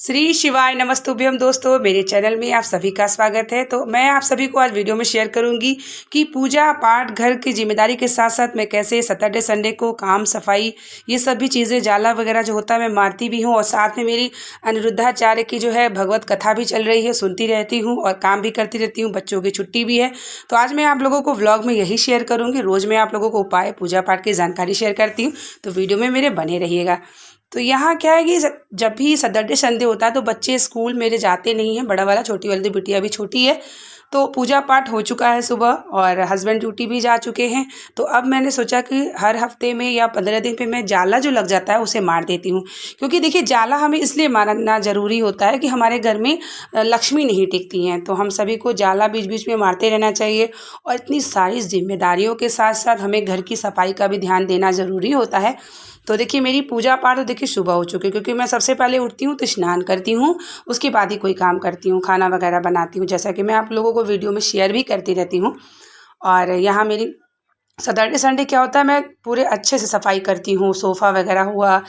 श्री शिवाय नमस्तुभ्यम दोस्तों, मेरे चैनल में आप सभी का स्वागत है। तो मैं आप सभी को आज वीडियो में शेयर करूंगी कि पूजा पाठ घर की जिम्मेदारी के साथ साथ मैं कैसे सैटरडे संडे को काम सफाई ये सब भी चीज़ें जाला वगैरह जो होता है मैं मारती भी हूं, और साथ में मेरी अनिरुद्धाचार्य की जो है भगवत कथा भी चल रही है, सुनती रहती हूँ और काम भी करती रहती हूँ। बच्चों की छुट्टी भी है, तो आज मैं आप लोगों को व्लॉग में यही शेयर करूँगी। रोज़ मैं आप लोगों को उपाय पूजा पाठ की जानकारी शेयर करती हूँ, तो वीडियो में मेरे बने रहिएगा। तो यहाँ क्या है कि जब भी सैटरडे संडे होता है तो बच्चे स्कूल मेरे जाते नहीं हैं। बड़ा वाला, छोटी वाली बिटिया भी छोटी है। तो पूजा पाठ हो चुका है सुबह और हस्बैंड ड्यूटी भी जा चुके हैं। तो अब मैंने सोचा कि हर हफ्ते में या 15 दिन पे मैं जाला जो लग जाता है उसे मार देती हूँ। क्योंकि देखिए, जाला हमें इसलिए मारना ज़रूरी होता है कि हमारे घर में लक्ष्मी नहीं टिकती हैं, तो हम सभी को जाला बीच बीच में मारते रहना चाहिए। और इतनी सारी जिम्मेदारियों के साथ साथ हमें घर की सफाई का भी ध्यान देना ज़रूरी होता है। तो देखिए, मेरी पूजा पाठ तो देखिए सुबह हो चुकी है, क्योंकि मैं सबसे पहले उठती हूँ तो स्नान करती हूँ, उसके बाद ही कोई काम करती हूँ, खाना वगैरह बनाती हूँ, जैसा कि मैं आप लोगों को वीडियो में शेयर भी करती रहती हूँ। और यहाँ मेरी सैटरडे संडे क्या होता है, मैं पूरे अच्छे से सफाई करती हूँ। सोफ़ा वगैरह हुआ,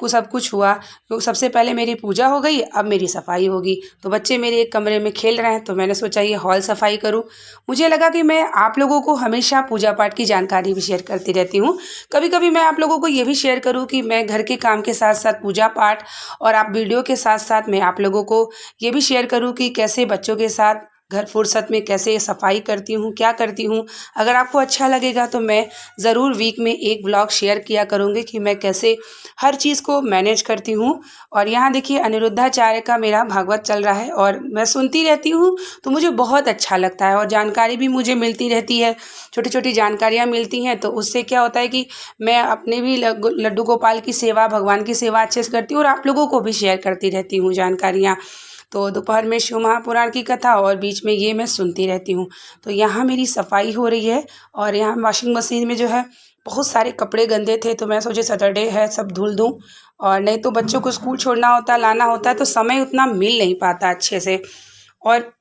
सब कुछ हुआ, तो सबसे पहले मेरी पूजा हो गई, अब मेरी सफाई होगी। तो बच्चे मेरे एक कमरे में खेल रहे हैं, तो मैंने सोचा ये हॉल सफाई करूँ। मुझे लगा कि मैं आप लोगों को हमेशा पूजा पाठ की जानकारी भी शेयर करती रहती हूँ। कभी कभी मैं आप लोगों को ये भी शेयर करूँ कि मैं घर के काम के साथ साथ पूजा पाठ, और आप वीडियो के साथ साथ मैं आप लोगों को ये भी शेयर करूँ कि कैसे बच्चों के साथ घर फुर्सत में कैसे सफाई करती हूँ, क्या करती हूँ। अगर आपको अच्छा लगेगा तो मैं ज़रूर वीक में एक ब्लॉग शेयर किया करूँगी कि मैं कैसे हर चीज़ को मैनेज करती हूँ। और यहाँ देखिए, अनिरुद्धाचार्य का मेरा भागवत चल रहा है और मैं सुनती रहती हूँ, तो मुझे बहुत अच्छा लगता है और जानकारी भी मुझे मिलती रहती है। छोटी छोटी जानकारियाँ मिलती हैं, तो उससे क्या होता है कि मैं अपने भी लड्डू गोपाल की सेवा, भगवान की सेवा अच्छे से करती हूँ और आप लोगों को भी शेयर करती रहती हूँ जानकारियाँ। तो दोपहर में शिव महापुराण की कथा और बीच में ये मैं सुनती रहती हूँ। तो यहाँ मेरी सफाई हो रही है और यहाँ वॉशिंग मशीन में जो है बहुत सारे कपड़े गंदे थे, तो मैं सोचे सैटरडे है सब धुल दूँ, और नहीं तो बच्चों को स्कूल छोड़ना होता है, लाना होता है, तो समय उतना मिल नहीं पाता अच्छे से। और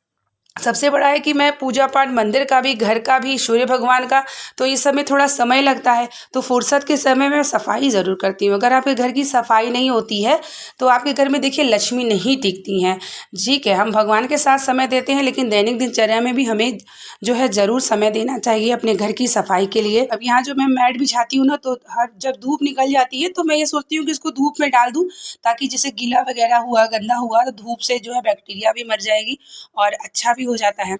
सबसे बड़ा है कि मैं पूजा पाठ मंदिर का भी, घर का भी, सूर्य भगवान का, तो इस समय थोड़ा समय लगता है। तो फुर्सत के समय में सफाई ज़रूर करती हूँ। अगर आपके घर की सफाई नहीं होती है तो आपके घर में देखिए लक्ष्मी नहीं टिकती हैं। ठीक है, हम भगवान के साथ समय देते हैं, लेकिन दैनिक दिनचर्या में भी हमें जो है ज़रूर समय देना चाहिए अपने घर की सफाई के लिए। अब यहाँ जो मैं मैट बिछाती हूँ ना, तो हर जब धूप निकल जाती है तो मैं ये सोचती हूँ कि इसको धूप में डाल दूँ, ताकि जैसे गीला वगैरह हुआ, गंदा हुआ, तो धूप से जो है बैक्टीरिया भी मर जाएगी और अच्छा भी हो जाता है।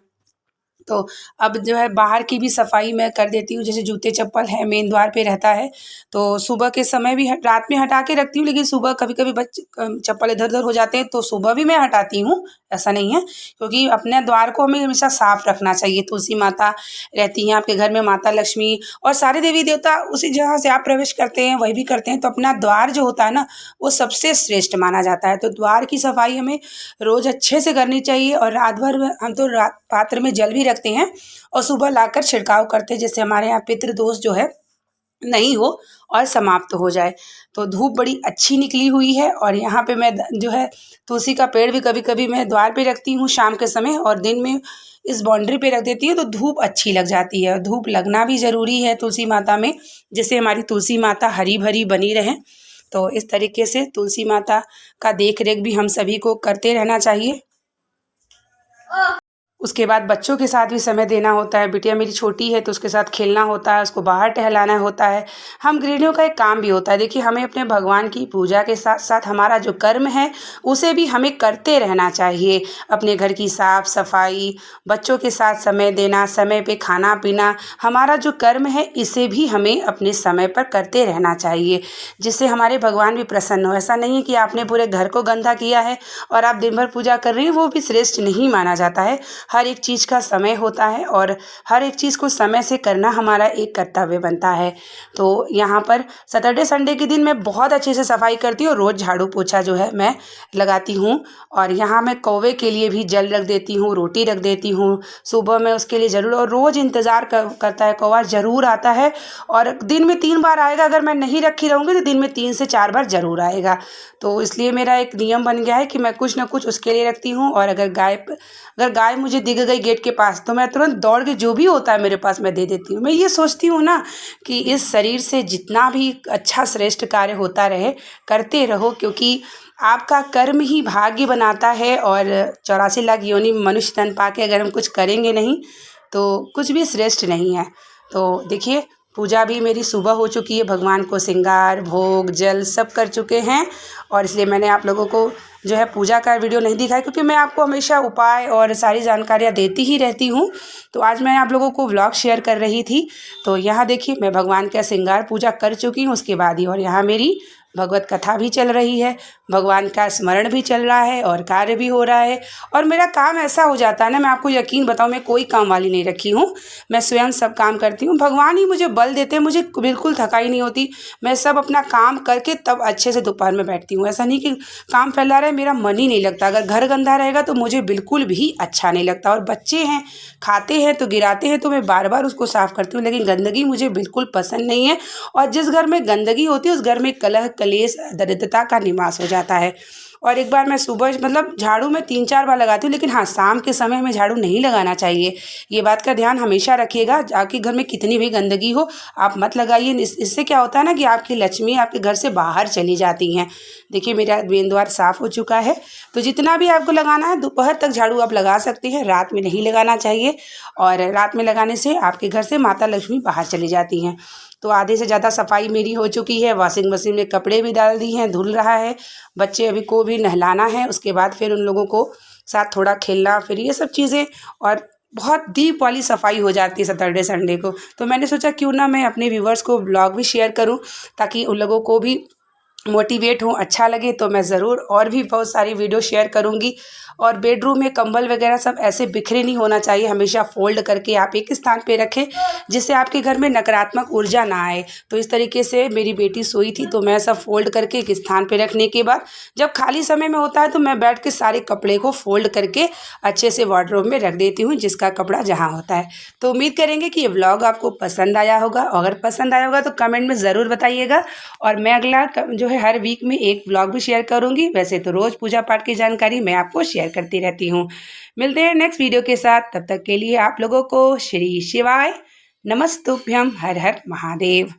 तो अब जो है बाहर की भी सफाई मैं कर देती हूँ। जैसे जूते चप्पल है, मेन द्वार पे रहता है, तो सुबह के समय भी रात में हटा के रखती हूँ, लेकिन सुबह कभी कभी बच्चे चप्पल इधर उधर हो जाते हैं तो सुबह भी मैं हटाती हूँ, ऐसा नहीं है। क्योंकि अपने द्वार को हमें हमेशा साफ रखना चाहिए। तुलसी माता रहती हैं आपके घर में, माता लक्ष्मी और सारे देवी देवता उसी जगह से आप प्रवेश करते हैं वही भी करते हैं, तो अपना द्वार जो होता है ना, वो सबसे श्रेष्ठ माना जाता है। तो द्वार की सफाई हमें रोज़ अच्छे से करनी चाहिए। और रात भर हम तो पात्र में जल भी रखते हैं और सुबह लाकर छिड़काव करते हैं, जैसे हमारे यहाँ पितृ दोष जो है नहीं हो और समाप्त हो जाए। तो धूप बड़ी अच्छी निकली हुई है, और यहाँ पे मैं जो है तुलसी का पेड़ भी कभी कभी मैं द्वार पे रखती हूँ शाम के समय, और दिन में इस बाउंड्री पे रख देती हूँ, तो धूप अच्छी लग जाती है। धूप लगना भी ज़रूरी है तुलसी माता में, जिससे हमारी तुलसी माता हरी भरी बनी रहे। तो इस तरीके से तुलसी माता का देख रेख भी हम सभी को करते रहना चाहिए। उसके बाद बच्चों के साथ भी समय देना होता है। बिटिया मेरी छोटी है तो उसके साथ खेलना होता है, उसको बाहर टहलाना होता है। हम गृहिणियों का एक काम भी होता है। देखिए, हमें अपने भगवान की पूजा के साथ साथ हमारा जो कर्म है उसे भी हमें करते रहना चाहिए। अपने घर की साफ सफाई, बच्चों के साथ समय देना, समय पे खाना पीना, हमारा जो कर्म है इसे भी हमें अपने समय पर करते रहना चाहिए, जिससे हमारे भगवान भी प्रसन्न हो। ऐसा नहीं है कि आपने पूरे घर को गंदा किया है और आप दिन भर पूजा कर रही हैं, वो भी श्रेष्ठ नहीं माना जाता है। हर एक चीज़ का समय होता है और हर एक चीज़ को समय से करना हमारा एक कर्तव्य बनता है। तो यहाँ पर सैटरडे संडे के दिन मैं बहुत अच्छे से सफाई करती हूँ। रोज़ झाड़ू पोछा जो है मैं लगाती हूँ, और यहाँ मैं कौवे के लिए भी जल रख देती हूँ, रोटी रख देती हूँ सुबह में उसके लिए ज़रूर। और रोज़ इंतज़ार करता है, कौवा ज़रूर आता है और दिन में 3 बार आएगा। अगर मैं नहीं रखी रहूँगी तो दिन में 3 से 4 बार ज़रूर आएगा। तो इसलिए मेरा एक नियम बन गया है कि मैं कुछ ना कुछ उसके लिए रखती हूँ। और अगर गाय मुझे दिख गई गेट के पास तो मैं तुरंत दौड़ के जो भी होता है मेरे पास मैं दे देती हूँ। मैं ये सोचती हूँ ना कि इस शरीर से जितना भी अच्छा श्रेष्ठ कार्य होता रहे करते रहो, क्योंकि आपका कर्म ही भाग्य बनाता है। और 84 लाख योनि मनुष्य तन पाके अगर हम कुछ करेंगे नहीं तो कुछ भी श्रेष्ठ नहीं है। तो देखिए पूजा भी मेरी सुबह हो चुकी है, भगवान को श्रृंगार भोग जल सब कर चुके हैं, और इसलिए मैंने आप लोगों को जो है पूजा का वीडियो नहीं दिखाया, क्योंकि मैं आपको हमेशा उपाय और सारी जानकारियाँ देती ही रहती हूँ। तो आज मैं आप लोगों को व्लॉग शेयर कर रही थी। तो यहाँ देखिए मैं भगवान का श्रृंगार पूजा कर चुकी हूँ उसके बाद ही, और यहाँ मेरी भगवत कथा भी चल रही है, भगवान का स्मरण भी चल रहा है और कार्य भी हो रहा है। और मेरा काम ऐसा हो जाता है ना, मैं आपको यकीन बताऊँ, मैं कोई काम वाली नहीं रखी हूँ, मैं स्वयं सब काम करती हूँ। भगवान ही मुझे बल देते हैं, मुझे बिल्कुल थकाई नहीं होती। मैं सब अपना काम करके तब अच्छे से दोपहर में बैठती हूँ। ऐसा नहीं कि काम फैला रहा है, मेरा मन ही नहीं लगता। अगर घर गंदा रहेगा तो मुझे बिल्कुल भी अच्छा नहीं लगता। और बच्चे हैं खाते हैं तो गिराते हैं तो मैं बार बार उसको साफ़ करती हूँ, लेकिन गंदगी मुझे बिल्कुल पसंद नहीं है। और जिस घर में गंदगी होती है उस घर में कलह कलेश दरिद्रता का निवास हो जाता है। और एक बार मैं सुबह मतलब झाड़ू में 3-4 बार लगाती हूँ, लेकिन हाँ शाम के समय हमें झाड़ू नहीं लगाना चाहिए। ये बात का ध्यान हमेशा रखिएगा। आपके घर में कितनी भी गंदगी हो आप मत लगाइए। इससे क्या होता है ना कि आपकी लक्ष्मी आपके घर से बाहर चली जाती हैं। देखिए मेरा मेन द्वार साफ़ हो चुका है। तो जितना भी आपको लगाना है दोपहर तक झाड़ू आप लगा सकते हैं, रात में नहीं लगाना चाहिए। और रात में लगाने से आपके घर से माता लक्ष्मी बाहर चली जाती हैं। तो आधे से ज़्यादा सफाई मेरी हो चुकी है। वॉशिंग मशीन में कपड़े भी डाल दी हैं, धुल रहा है। बच्चे अभी को भी नहलाना है, उसके बाद फिर उन लोगों को साथ थोड़ा खेलना, फिर ये सब चीज़ें। और बहुत डीप वाली सफाई हो जाती है सैटरडे संडे को। तो मैंने सोचा क्यों ना मैं अपने व्यूवर्स को ब्लॉग भी शेयर करूं, ताकि उन लोगों को भी मोटिवेट हूँ, अच्छा लगे तो मैं ज़रूर और भी बहुत सारी वीडियो शेयर करूँगी। और बेडरूम में कंबल वगैरह सब ऐसे बिखरे नहीं होना चाहिए, हमेशा फोल्ड करके आप एक स्थान पे रखें, जिससे आपके घर में नकारात्मक ऊर्जा ना आए। तो इस तरीके से मेरी बेटी सोई थी तो मैं सब फोल्ड करके एक स्थान पे रखने के बाद जब खाली समय में होता है तो मैं बैठ के सारे कपड़े को फोल्ड करके अच्छे से वार्डरोब में रख देती हूँ, जिसका कपड़ा जहाँ होता है। तो उम्मीद करेंगे कि ये व्लॉग आपको पसंद आया होगा। अगर पसंद आया होगा तो कमेंट में ज़रूर बताइएगा। और मैं अगला जो है हर वीक में एक व्लॉग भी शेयर करूँगी। वैसे तो रोज़ पूजा पाठ की जानकारी मैं आपको शेयर करती रहती हूँ। मिलते हैं नेक्स्ट वीडियो के साथ, तब तक के लिए आप लोगों को श्री शिवाय नमस्तुभ्यम, हर हर महादेव।